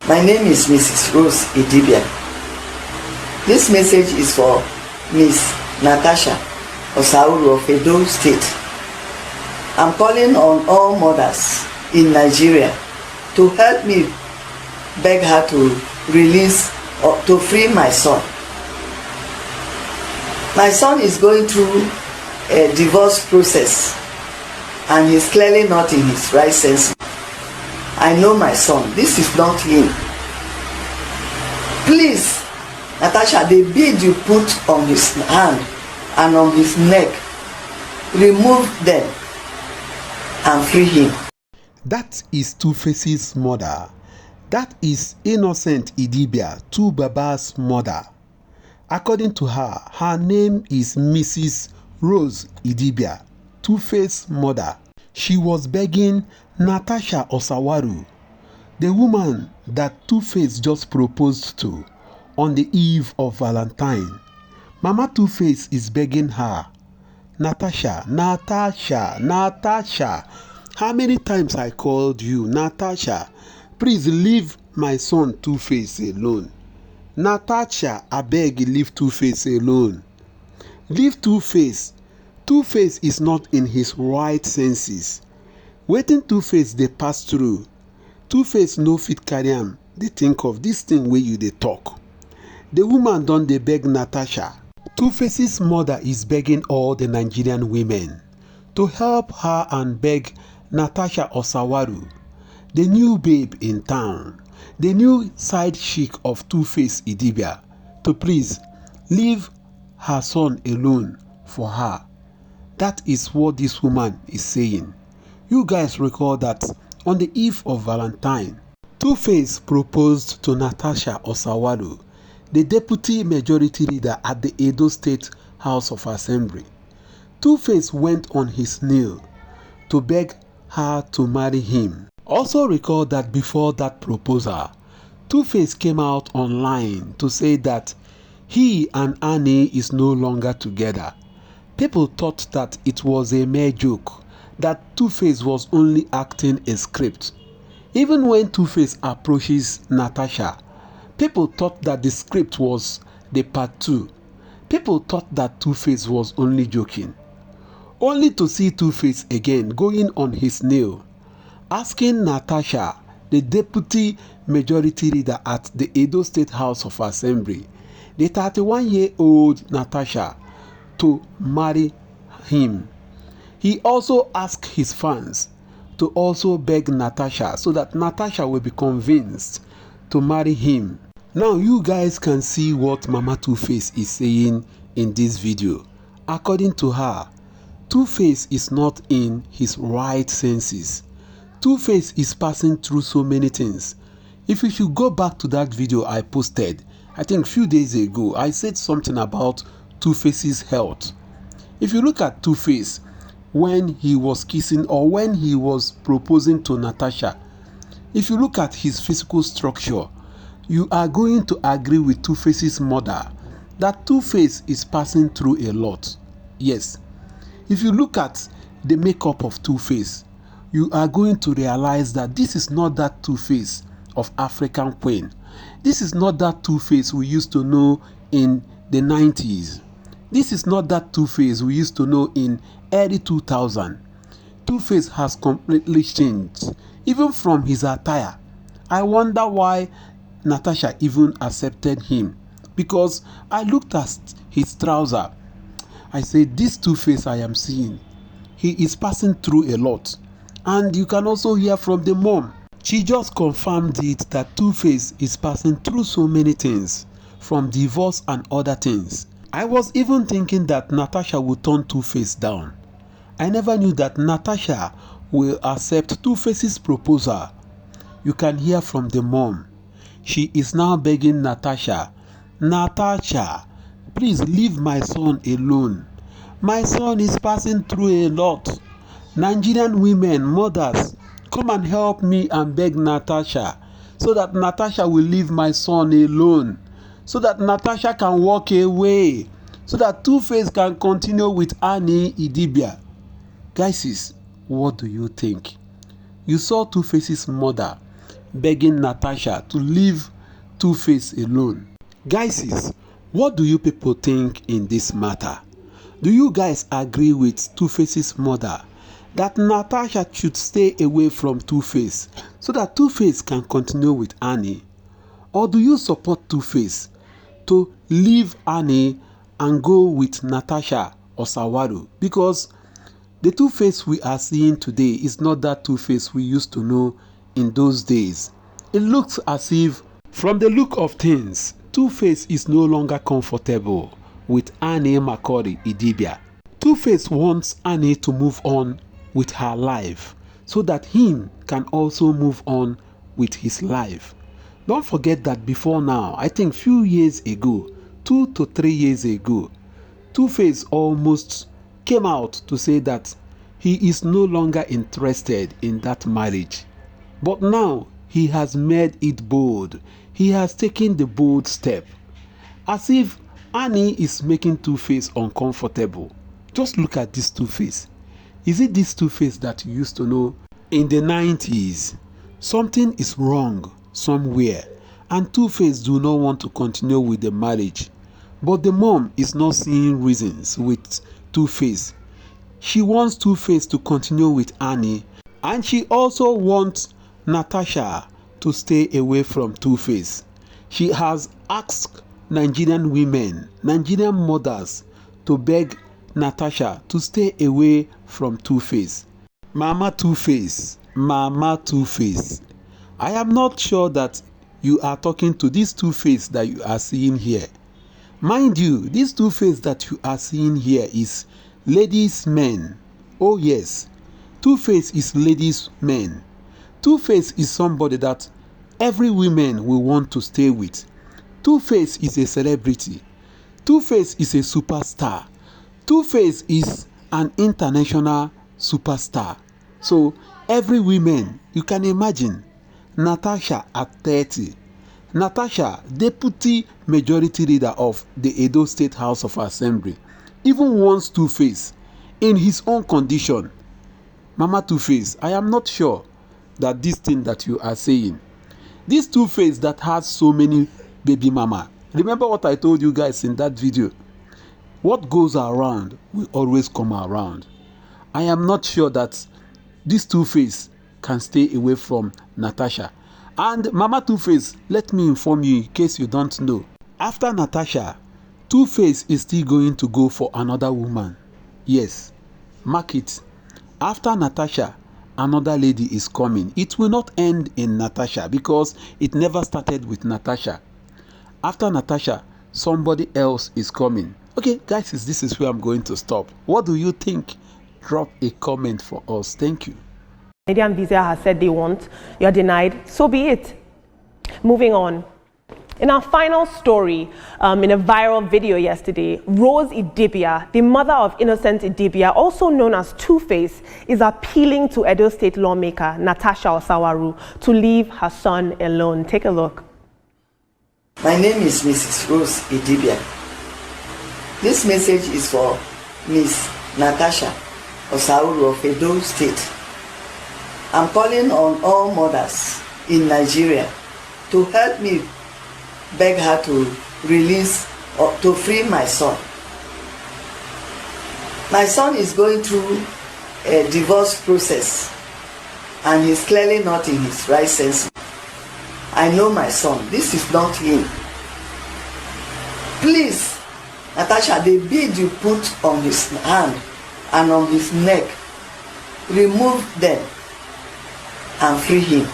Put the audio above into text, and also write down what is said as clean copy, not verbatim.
My name is Mrs. Rose Idibia. This message is for Miss Natasha Osawaru of Edo State. I'm calling on all mothers in Nigeria to help me beg her to release or to free my son. My son is going through a divorce process and he's clearly not in his right senses. I know my son. This is not him. Please, Natasha, the bead you put on his hand and on his neck, remove them and free him. That is Two-Face's mother. That is innocent Idibia, Two Baba's mother. According to her, her name is Mrs. Rose Idibia, Two-Face's mother. She was begging Natasha Osawaru, the woman that Two-Face just proposed to on the eve of Valentine. Mama Two-Face is begging her, Natasha, how many times I called you, Natasha, please leave my son Two-Face alone. Natasha, I beg you, leave Two-Face alone. Leave Two-Face. Two-Face is not in his right senses. Waiting Two-Face they pass through. Two-Face no fit carry am. They think of this thing where you they talk. The woman don dey beg Natasha. Two-Face's mother is begging all the Nigerian women to help her and beg Natasha Osawaru, the new babe in town, the new side chick of Two-Face Idibia, to please leave her son alone for her. That is what this woman is saying. You guys recall that on the eve of Valentine, Two-Face proposed to Natasha Osawaru, the deputy majority leader at the Edo State House of Assembly. Two-Face went on his knee to beg her to marry him. Also recall that before that proposal, Two-Face came out online to say that he and Annie is no longer together. People thought that it was a mere joke, that Two-Face was only acting a script. Even when Two-Face approaches Natasha, people thought that the script was the part 2. People thought that Two-Face was only joking. Only to see Two-Face again going on his knee, asking Natasha, the deputy majority leader at the Edo State House of Assembly, the 31-year-old Natasha, to marry him. He also asked his fans to also beg Natasha so that Natasha will be convinced to marry him. Now you guys can see what Mama Two-Face is saying in this video. According to her, Two-Face is not in his right senses. Two-Face is passing through so many things. If you should go back to that video I posted, I think a few days ago, I said something about Two-Face's health. If you look at Two-Face when he was kissing or when he was proposing to Natasha, if you look at his physical structure, you are going to agree with Two-Face's mother that Two-Face is passing through a lot. Yes. If you look at the makeup of Two-Face, you are going to realize that this is not that Two-Face of African Queen. This is not that Two-Face we used to know in the 90s. This is not that Two-Face we used to know in early 2000. Two-Face has completely changed, even from his attire. I wonder why Natasha even accepted him, because I looked at his trouser. I said, this Two-Face I am seeing, he is passing through a lot. And you can also hear from the mom. She just confirmed it that Two-Face is passing through so many things, from divorce and other things. I was even thinking that Natasha would turn Two-Face down. I never knew that Natasha will accept Two-Face's proposal. You can hear from the mom. She is now begging Natasha, Natasha, please leave my son alone. My son is passing through a lot. Nigerian women, mothers, come and help me and beg Natasha so that Natasha will leave my son alone, so that Natasha can walk away, so that Two-Face can continue with Annie Idibia. Guys, what do you think? You saw Two-Face's mother begging Natasha to leave Two-Face alone. Guys, what do you people think in this matter? Do you guys agree with Two-Face's mother that Natasha should stay away from Two-Face so that Two-Face can continue with Annie? Or do you support Two-Face to leave Annie and go with Natasha Osawaru? Because the Two-Face we are seeing today is not that Two-Face we used to know in those days. It looks as if, from the look of things, Two-Face is no longer comfortable with Annie Makori Idibia. Two-Face wants Annie to move on with her life so that him can also move on with his life. Don't forget that before now, I think few years ago, 2 to 3 years ago, Two-Face almost came out to say that he is no longer interested in that marriage. But now he has made it bold. He has taken the bold step. As if Annie is making Two-Face uncomfortable. Just look at this Two-Face. Is it this Two-Face that you used to know in the 90s? Something is wrong somewhere, and Two-Face do not want to continue with the marriage. But the mom is not seeing reasons with Two-Face. She wants Two-Face to continue with Annie, and she also wants Natasha to stay away from Two-Face. She has asked Nigerian women, Nigerian mothers, to beg Natasha to stay away from Two-Face. Mama Two-Face, Mama Two-Face. I am not sure that you are talking to this Two-Face that you are seeing here. Mind you, this Two-Face that you are seeing here is ladies' men. Oh yes, Two-Face is ladies' men. Two-Face is somebody that every woman will want to stay with. Two-Face is a celebrity. Two-Face is a superstar. Two-Face is an international superstar. So every woman, you can imagine, Natasha at 30. Natasha, deputy majority leader of the Edo State House of Assembly, even wants Two-Face in his own condition. Mama Two-Face, I am not sure that this thing that you are saying, this Two-Face that has so many baby mama, remember what I told you guys in that video? What goes around will always come around. I am not sure that this Two-Face can stay away from Natasha. And Mama Two-Face, let me inform you in case you don't know. After Natasha, Two-Face is still going to go for another woman. Yes, mark it. After Natasha, another lady is coming. It will not end in Natasha because it never started with Natasha. After Natasha, somebody else is coming. Okay, guys, this is where I'm going to stop. What do you think? Drop a comment for us. Thank you. Canadian visa has said they want, you're denied, so be it. Moving on. In our final story, in a viral video yesterday, Rose Idibia, the mother of innocent Idibia, also known as Two-Face, is appealing to Edo State lawmaker Natasha Osawaru to leave her son alone. Take a look. My name is Mrs. Rose Idibia. This message is for Miss Natasha Osawaru of Edo State. I'm calling on all mothers in Nigeria to help me beg her to release or to free my son. My son is going through a divorce process and he's clearly not in his right senses. I know my son. This is not him. Please, Natasha, the bead you put on his hand and on his neck, remove them and free him.